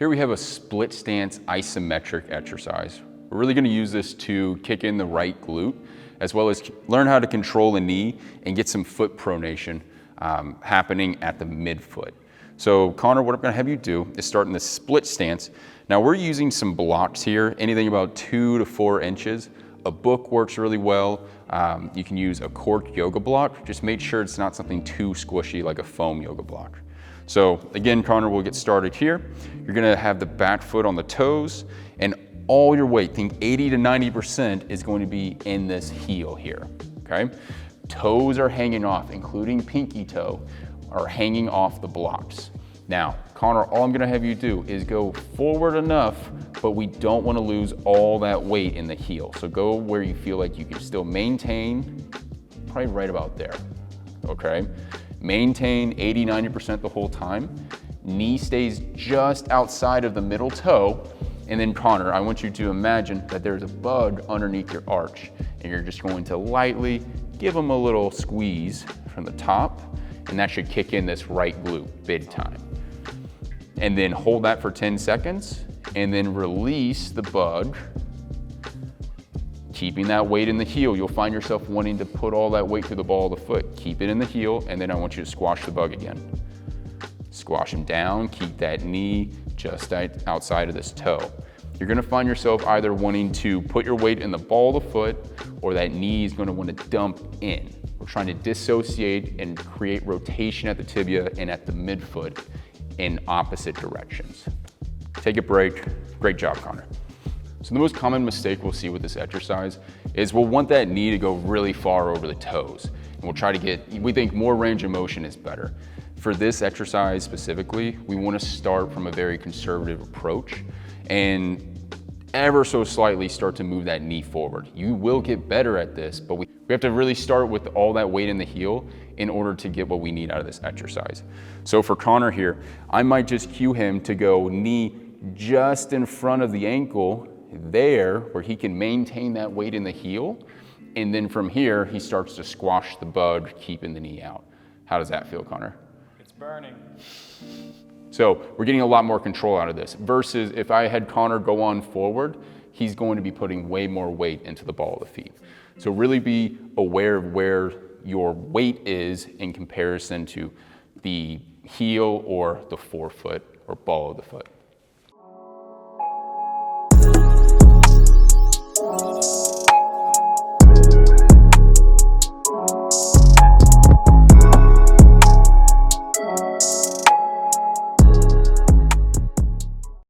Here we have a split stance isometric exercise. We're really gonna use this to kick in the right glute, as well as learn how to control the knee and get some foot pronation happening at the midfoot. So Connor, what I'm gonna have you do is start in the split stance. Now we're using some blocks here, anything about 2 to 4 inches. A book works really well. You can use a cork yoga block. Just make sure it's not something too squishy like a foam yoga block. So again, Connor, we'll get started here. You're gonna have the back foot on the toes, and all your weight, think 80 to 90% is going to be in this heel here, okay? Toes are hanging off, including pinky toe, are hanging off the blocks. Now, Connor, all I'm gonna have you do is go forward enough, but we don't wanna lose all that weight in the heel. So go where you feel like you can still maintain, probably right about there, okay? Maintain 80, 90% the whole time. Knee stays just outside of the middle toe. And then Connor, I want you to imagine that there's a bug underneath your arch, and you're just going to lightly give them a little squeeze from the top, and that should kick in this right glute big time. And then hold that for 10 seconds, and then release the bug, keeping that weight in the heel. You'll find yourself wanting to put all that weight through the ball of the foot. Keep it in the heel, and then I want you to squash the bug again. Squash them down, keep that knee just outside of this toe. You're gonna find yourself either wanting to put your weight in the ball of the foot, or that knee is gonna wanna dump in. We're trying to dissociate and create rotation at the tibia and at the midfoot in opposite directions. Take a break. Great job, Connor. So the most common mistake we'll see with this exercise is we'll want that knee to go really far over the toes. And we'll try to we think more range of motion is better. For this exercise specifically, we want to start from a very conservative approach and ever so slightly start to move that knee forward. You will get better at this, but we have to really start with all that weight in the heel in order to get what we need out of this exercise. So for Connor here, I might just cue him to go knee just in front of the ankle there, where he can maintain that weight in the heel. And then from here, he starts to squash the bug, keeping the knee out. How does that feel, Connor? Burning. So we're getting a lot more control out of this versus if I had Connor go on forward, he's going to be putting way more weight into the ball of the feet. So really be aware of where your weight is in comparison to the heel or the forefoot or ball of the foot.